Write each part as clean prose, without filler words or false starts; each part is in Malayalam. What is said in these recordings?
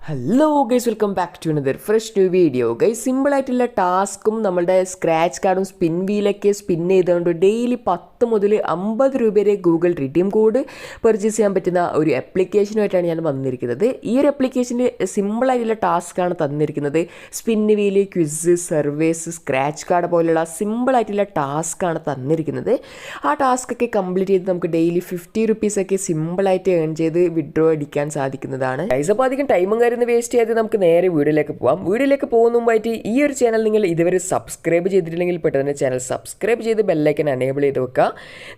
Hello guys, welcome back to another fresh new video. Guys, സിമ്പിളായിട്ടുള്ള ടാസ്കും നമ്മുടെ സ്ക്രാച്ച് കാർഡും സ്പിൻ വീലൊക്കെ സ്പിൻ ചെയ്തുകൊണ്ട് ഡെയിലി 10 മുതൽ 50 രൂപ വരെ ഗൂഗിൾ റിഡീം കോഡ് പർച്ചേസ് ചെയ്യാൻ പറ്റുന്ന ഒരു ആപ്ലിക്കേഷനുമായിട്ടാണ് ഞാൻ വന്നിരിക്കുന്നത്. ഈ ഒരു ആപ്ലിക്കേഷൻ്റെ സിമ്പിളായിട്ടുള്ള ടാസ്ക്കാണ് തന്നിരിക്കുന്നത്. Spin wheel, quiz, surveys, scratch card പോലുള്ള സിമ്പിളായിട്ടുള്ള ടാസ്ക്കാണ് തന്നിരിക്കുന്നത്. ആ ടാസ്ക്കൊക്കെ കംപ്ലീറ്റ് ചെയ്ത് നമുക്ക് ഡെയിലി 50 റുപ്പീസൊക്കെ സിമ്പിളായിട്ട് ഏൺ ചെയ്ത് വിഡ്രോ അടിക്കാൻ സാധിക്കുന്നതാണ്. ഗൈസ്, അപ്പോൾ അധികം ടൈമും വേസ്റ്റ് ചെയ്യാതെ നമുക്ക് നേരെ വീഡിയോയിലേക്ക് പോകാം. വീഡിയോയിലേക്ക് പോകുന്ന മുമ്പായിട്ട് ഈ ഒരു ചാനൽ നിങ്ങൾ ഇതുവരെ സബ്സ്ക്രൈബ് ചെയ്തിട്ടില്ലെങ്കിൽ പെട്ടെന്ന് ചാനൽ സബ്സ്ക്രൈബ് ചെയ്ത് ബെല്ലൈക്കൻ എനേബിൾ ചെയ്ത് വെക്കുക.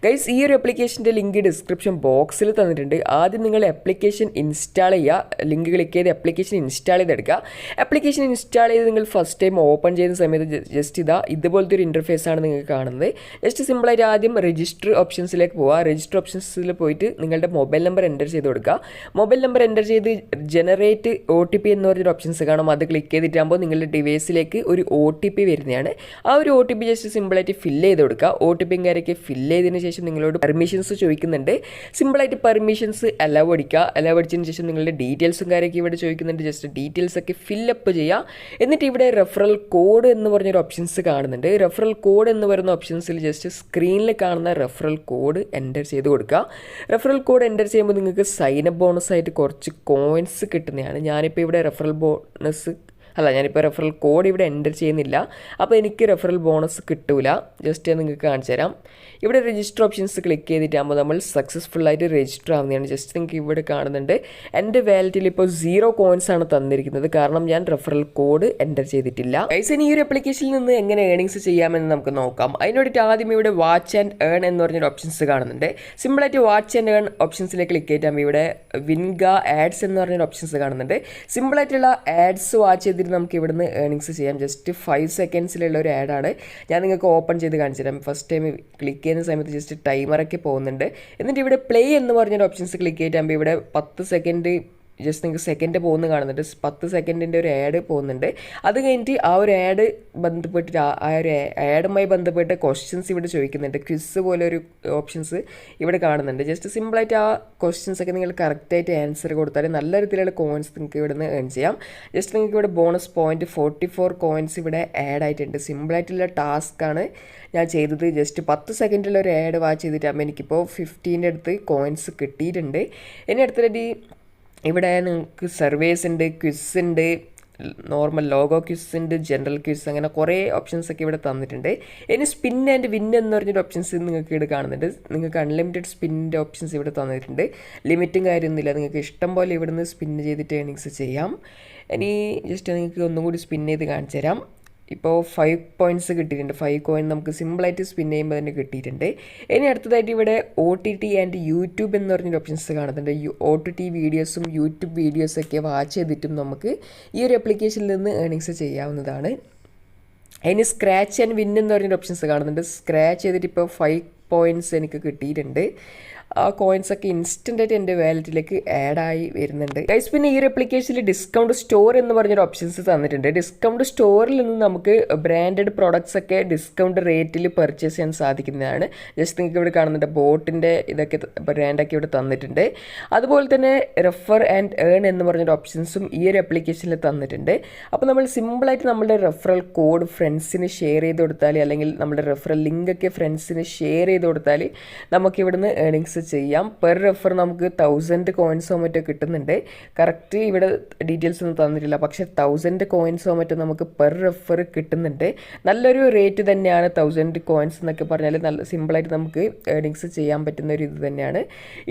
ഗൈസ്, ഈ ഒരു ആപ്ലിക്കേഷൻ്റെ ലിങ്ക് ഡിസ്ക്രിപ്ഷൻ ബോക്സിൽ തന്നിട്ടുണ്ട്. ആദ്യം നിങ്ങൾ ആപ്ലിക്കേഷൻ ഇൻസ്റ്റാൾ ചെയ്യുക. ലിങ്ക് ക്ലിക്ക് ചെയ്ത് ആപ്ലിക്കേഷൻ ഇൻസ്റ്റാൾ ചെയ്തെടുക്കുക. ആപ്ലിക്കേഷൻ ഇൻസ്റ്റാൾ ചെയ്ത് നിങ്ങൾ ഫസ്റ്റ് ടൈം ഓപ്പൺ ചെയ്യുന്ന സമയത്ത് ജസ്റ്റ് ഇതുപോലത്തെ ഒരു ഇൻ്റർഫേസ് ആണ് നിങ്ങൾക്ക് കാണുന്നത്. ജസ്റ്റ് സിമ്പിളായിട്ട് ആദ്യം രജിസ്റ്റർ ഓപ്ഷൻസിലേക്ക് പോവുക. രജിസ്റ്റർ ഓപ്ഷൻസിൽ പോയിട്ട് നിങ്ങളുടെ മൊബൈൽ നമ്പർ എൻ്റർ ചെയ്ത് കൊടുക്കുക. മൊബൈൽ നമ്പർ എൻ്റർ ചെയ്ത് ജനറേറ്റ് OTP എന്ന് പറഞ്ഞൊരു ഓപ്ഷൻസ് കാണും. അത് ക്ലിക്ക് ചെയ്തിട്ടാകുമ്പോൾ നിങ്ങളുടെ ഡിവൈസിലേക്ക് ഒരു OTP വരുന്നതാണ്. ആ ഒരു OTP ജസ്റ്റ് സിമ്പിളായിട്ട് ഫില്ല് ചെയ്ത് കൊടുക്കുക. OTPയും കാര്യമൊക്കെ ഫില്ല് ചെയ്തതിന് ശേഷം നിങ്ങളോട് പെർമിഷൻസ് ചോദിക്കുന്നുണ്ട്. സിമ്പിളായിട്ട് പെർമിഷൻസ് അലൗ അടിക്കുക. അലൗ അടിച്ചതിന് ശേഷം നിങ്ങളുടെ ഡീറ്റെയിൽസും കാര്യമൊക്കെ ഇവിടെ ചോദിക്കുന്നുണ്ട്. ജസ്റ്റ് ഡീറ്റെയിൽസ് ഒക്കെ ഫില്ലപ്പ് ചെയ്യുക. എന്നിട്ട് ഇവിടെ റെഫറൽ കോഡ് എന്ന് പറഞ്ഞൊരു ഓപ്ഷൻസ് കാണുന്നുണ്ട്. റെഫറൽ കോഡ് എന്ന് പറയുന്ന ഓപ്ഷൻസിൽ ജസ്റ്റ് സ്ക്രീനിൽ കാണുന്ന റെഫറൽ കോഡ് എൻ്റർ ചെയ്ത് കൊടുക്കുക. റെഫറൽ കോഡ് എൻ്റർ ചെയ്യുമ്പോൾ നിങ്ങൾക്ക് സൈൻ അപ്പ് ബോണസ് ആയിട്ട് കുറച്ച് കോയിൻസ് കിട്ടുന്നതാണ്. ഞാനിപ്പോൾ ഇവിടെ ഞാനിപ്പോൾ റെഫറൽ കോഡ് ഇവിടെ എൻ്റർ ചെയ്യുന്നില്ല. അപ്പോൾ എനിക്ക് റെഫറൽ ബോണസ് കിട്ടൂല. ജസ്റ്റ് നിങ്ങൾക്ക് കാണിച്ചു തരാം. ഇവിടെ രജിസ്റ്റർ ഓപ്ഷൻസ് ക്ലിക്ക് ചെയ്തിട്ടാകുമ്പോൾ നമ്മൾ സക്സസ്ഫുള്ളായിട്ട് രജിസ്റ്റർ ആവുന്നതാണ്. ജസ്റ്റ് നിങ്ങൾക്ക് ഇവിടെ കാണുന്നുണ്ട്. എൻ്റെ വാലറ്റിൽ ഇപ്പോൾ 0 കോയിൻസ് ആണ് തന്നിരിക്കുന്നത്, കാരണം ഞാൻ റെഫറൽ കോഡ് എൻ്റർ ചെയ്തിട്ടില്ല. ഗൈസ്, ഇനി ഈ ഒരു ആപ്ലിക്കേഷനിൽ നിന്ന് എങ്ങനെ ഏണിങ്സ് ചെയ്യാമെന്ന് നമുക്ക് നോക്കാം. അതിനോടിട്ട് ആദ്യം ഇവിടെ വാച്ച് ആൻഡ് ഏൺ എന്ന് പറഞ്ഞൊരു ഓപ്ഷൻസ് കാണുന്നുണ്ട്. സിമ്പിളായിട്ട് വാച്ച് ആൻഡ് ഏൺ ഓപ്ഷൻസിലേക്ക് ക്ലിക്ക് ചെയ്തിട്ടാകുമ്പോൾ ഇവിടെ വിൻഗ ആഡ്സ് എന്ന് പറഞ്ഞൊരു ഓപ്ഷൻസ് കാണുന്നുണ്ട്. സിമ്പിളായിട്ടുള്ള ആഡ്സ് വാച്ച് ചെയ്തിട്ട് നമുക്ക് ഇവിടുന്ന് ഏണിങ്സ് ചെയ്യാം. ജസ്റ്റ് 5 സെക്കൻഡ്സിലുള്ള ഒരു ആഡാണ്. ഞാൻ നിങ്ങൾക്ക് ഓപ്പൺ ചെയ്ത് കാണിച്ചു തരാം. ഫസ്റ്റ് ടൈം ക്ലിക്ക് ചെയ്യുന്ന സമയത്ത് ജസ്റ്റ് ടൈമറൊക്കെ പോകുന്നുണ്ട്. എന്നിട്ട് ഇവിടെ പ്ലേ എന്ന് പറഞ്ഞൊരു ഓപ്ഷൻസ് ക്ലിക്ക് ചെയ്തിട്ടാകുമ്പോൾ ഇവിടെ 10 സെക്കൻഡ് ജസ്റ്റ് നിങ്ങൾക്ക് സെക്കൻഡ് പോകുന്ന കാണുന്നുണ്ട്. 10 സെക്കൻഡിൻ്റെ ഒരു ആഡ് പോകുന്നുണ്ട്. അത് കഴിഞ്ഞിട്ട് ആ ഒരു ആഡ് ബന്ധപ്പെട്ടിട്ട് ആ ഒരു ആഡുമായി ബന്ധപ്പെട്ട ക്വസ്റ്റ്യൻസ് ഇവിടെ ചോദിക്കുന്നുണ്ട്. ക്വിസ് പോലെ ഒരു ഓപ്ഷൻസ് ഇവിടെ കാണുന്നുണ്ട്. ജസ്റ്റ് സിമ്പിളായിട്ട് ആ ക്വസ്റ്റ്യൻസ് ഒക്കെ നിങ്ങൾ കറക്റ്റായിട്ട് ആൻസർ കൊടുത്താൽ നല്ല രീതിയിലുള്ള കോയിൻസ് നിങ്ങൾക്ക് ഇവിടെ നിന്ന് ഏൺ ചെയ്യാം. ജസ്റ്റ് നിങ്ങൾക്ക് ഇവിടെ ബോണസ് പോയിൻറ്റ് 44 കോയിൻസ് ഇവിടെ ആഡ് ആയിട്ടുണ്ട്. സിമ്പിളായിട്ടുള്ള ടാസ്ക്കാണ് ഞാൻ ചെയ്തത്. ജസ്റ്റ് 10 സെക്കൻഡിലുള്ള ഒരു ആഡ് വാച്ച് ചെയ്തിട്ടാകുമ്പോൾ എനിക്കിപ്പോൾ 15 അടുത്ത് കോയിൻസ് കിട്ടിയിട്ടുണ്ട്. ഇനി അടുത്തിട്ട് ഇവിടെ നിങ്ങൾക്ക് സർവേസ് ഉണ്ട്, ക്വിസ് ഉണ്ട്, നോർമൽ ലോഗോ ക്വിസ് ഉണ്ട്, ജനറൽ ക്വിസ്, അങ്ങനെ കുറേ ഓപ്ഷൻസ് ഒക്കെ ഇവിടെ തന്നിട്ടുണ്ട്. ഇനി സ്പിൻ ആൻഡ് വിൻ എന്ന് പറഞ്ഞൊരു ഓപ്ഷൻസ് നിങ്ങൾക്ക് ഇവിടെ കാണുന്നുണ്ട്. നിങ്ങൾക്ക് അൺലിമിറ്റഡ് സ്പിന്നിൻ്റെ ഓപ്ഷൻസ് ഇവിടെ തന്നിട്ടുണ്ട്. ലിമിറ്റും കാര്യമൊന്നുമില്ല. നിങ്ങൾക്ക് ഇഷ്ടം പോലെ ഇവിടുന്ന് സ്പിൻ ചെയ്തിട്ട് ഏണിങ്സ് ചെയ്യാം. ഇനി ജസ്റ്റ് നിങ്ങൾക്ക് ഒന്നും കൂടി സ്പിൻ ചെയ്ത് കാണിച്ചു തരാം. ഇപ്പോൾ 5 പോയിൻറ്റ്സ് കിട്ടിയിട്ടുണ്ട്. 5 കോയിൻ നമുക്ക് സിമ്പിളായിട്ട് സ്പിൻ ചെയ്യുമ്പോൾ തന്നെ കിട്ടിയിട്ടുണ്ട്. ഇനി അടുത്തതായിട്ട് ഇവിടെ OTT ആൻഡ് യൂട്യൂബ് എന്ന് പറഞ്ഞൊരു ഓപ്ഷൻസ് കാണുന്നുണ്ട്. OTT വീഡിയോസും യൂട്യൂബ് വീഡിയോസൊക്കെ വാച്ച് ചെയ്തിട്ടും നമുക്ക് ഈ ഒരു ആപ്ലിക്കേഷനിൽ നിന്ന് ഏണിങ്സ് ചെയ്യാവുന്നതാണ്. ഇനി സ്ക്രാച്ച് ആൻഡ് വിൻ എന്ന് പറഞ്ഞൊരു ഓപ്ഷൻസ് കാണുന്നുണ്ട്. സ്ക്രാച്ച് ചെയ്തിട്ട് ഇപ്പോൾ 5 പോയിൻറ്റ്സ് എനിക്ക് കിട്ടിയിട്ടുണ്ട്. ആ കോയിൻസൊക്കെ ഇൻസ്റ്റൻ്റായിട്ട് എൻ്റെ വാലറ്റിലേക്ക് ആഡായി വരുന്നുണ്ട്. ഗൈസ്, പിന്നെ ഈ ഒരു ആപ്ലിക്കേഷനിൽ ഡിസ്കൗണ്ട് സ്റ്റോർ എന്ന് പറഞ്ഞൊരു ഓപ്ഷൻസ് തന്നിട്ടുണ്ട്. ഡിസ്കൗണ്ട് സ്റ്റോറിൽ നിന്ന് നമുക്ക് ബ്രാൻഡഡ് പ്രോഡക്ട്സ് ഒക്കെ ഡിസ്കൗണ്ട് റേറ്റിൽ പർച്ചേസ് ചെയ്യാൻ സാധിക്കുന്നതാണ്. ജസ്റ്റ് നിങ്ങൾക്ക് ഇവിടെ കാണുന്നുണ്ട് ബോട്ടിൻ്റെ ഇതൊക്കെ ബ്രാൻഡൊക്കെ ഇവിടെ തന്നിട്ടുണ്ട്. അതുപോലെ തന്നെ റെഫർ ആൻഡ് ഏൺ എന്ന് പറഞ്ഞൊരു ഓപ്ഷൻസും ഈ ഒരു ആപ്ലിക്കേഷനിൽ തന്നിട്ടുണ്ട്. അപ്പോൾ നമ്മൾ സിമ്പിളായിട്ട് നമ്മുടെ റെഫറൽ കോഡ് ഫ്രണ്ട്സിന് ഷെയർ ചെയ്ത് കൊടുത്താൽ, അല്ലെങ്കിൽ നമ്മുടെ റെഫറൽ ലിങ്കൊക്കെ ഫ്രണ്ട്സിന് ഷെയർ ചെയ്ത് കൊടുത്താൽ നമുക്ക് ഇവിടുന്ന് ഏണിങ്സ് ചെയ്യാം. പെർ റെഫർ നമുക്ക് 1000 കോയിൻസോ മറ്റോ കിട്ടുന്നുണ്ട്. കറക്റ്റ് ഇവിടെ ഡീറ്റെയിൽസ് ഒന്നും തന്നിട്ടില്ല, പക്ഷേ 1000 കോയിൻസോ മറ്റോ നമുക്ക് പെർ റെഫർ കിട്ടുന്നുണ്ട്. നല്ലൊരു റേറ്റ് തന്നെയാണ്. 1000 കോയിൻസ് എന്നൊക്കെ പറഞ്ഞാൽ നല്ല സിമ്പിളായിട്ട് നമുക്ക് ഏണിങ്സ് ചെയ്യാൻ പറ്റുന്ന ഒരു ഇത് തന്നെയാണ്.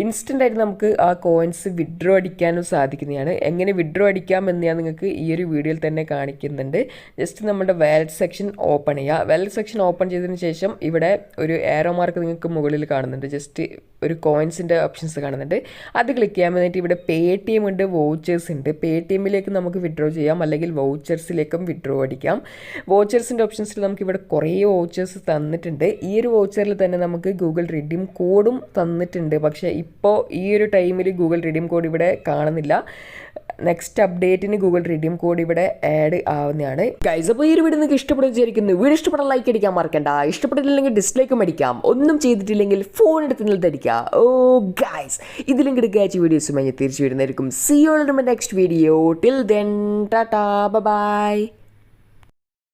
ഇൻസ്റ്റൻ്റായിട്ട് നമുക്ക് ആ കോയിൻസ് വിഡ്രോ അടിക്കാനും സാധിക്കുന്നതാണ്. എങ്ങനെ വിഡ്രോ അടിക്കാം എന്ന് ഞാൻ നിങ്ങൾക്ക് ഈ ഒരു വീഡിയോയിൽ തന്നെ കാണിക്കുന്നുണ്ട്. ജസ്റ്റ് നമ്മുടെ വാലറ്റ് സെക്ഷൻ ഓപ്പൺ ചെയ്യുക. വാലറ്റ് സെക്ഷൻ ഓപ്പൺ ചെയ്തതിന് ശേഷം ഇവിടെ ഒരു ആരോ മാർക്ക് നിങ്ങൾക്ക് മുകളിൽ കാണുന്നുണ്ട്. ജസ്റ്റ് ഒരു കോയിൻസിൻ്റെ ഓപ്ഷൻസ് കാണുന്നുണ്ട്. അത് ക്ലിക്ക് ചെയ്യാൻ വേണ്ടിയിട്ട് ഇവിടെ paytm ഉണ്ട്, വൗച്ചേഴ്സ് ഉണ്ട്. paytmലേക്ക് നമുക്ക് വിഡ്രോ ചെയ്യാം, അല്ലെങ്കിൽ വൗച്ചേഴ്സിലേക്കും വിഡ്രോ അടിക്കാം. വൗച്ചേഴ്സിൻ്റെ ഓപ്ഷൻസിൽ നമുക്ക് ഇവിടെ കുറേ വൗച്ചേഴ്സ് തന്നിട്ടുണ്ട്. ഈ ഒരു വൗച്ചറിൽ തന്നെ നമുക്ക് ഗൂഗിൾ റിഡീം കോഡും തന്നിട്ടുണ്ട്. പക്ഷേ ഇപ്പോൾ ഈ ഒരു ടൈമിൽ ഗൂഗിൾ റിഡീം കോഡ് ഇവിടെ കാണുന്നില്ല. നെക്സ്റ്റ് അപ്ഡേറ്റിന് ഗൂഗിൾ റിഡീം കോഡ് ഇവിടെ ആഡ് ആവുന്നതാണ്. ഗൈസ്, അപ്പോൾ ഈ ഒരു വീഡിയോ നിങ്ങൾക്ക് ഇഷ്ടപ്പെടുന്ന വിചാരിക്കുന്നു. വീഡിയോ ഇഷ്ടപ്പെടാൻ ലൈക്ക് അടിക്കാൻ മറക്കണ്ട. ഇഷ്ടപ്പെട്ടിട്ടില്ലെങ്കിൽ ഡിസ്ലൈക്കും അടിക്കാം. ഒന്നും ചെയ്തിട്ടില്ലെങ്കിൽ ഫോൺ എടുത്ത് നിൽത്തടിക്കാം. ഓ ഗൈസ് ഇതിലും കിടക്കാച്ച വീഡിയോസുമായി തിരിച്ചു വരുന്നതായിരിക്കും. See you all in my next video. Till then tata by.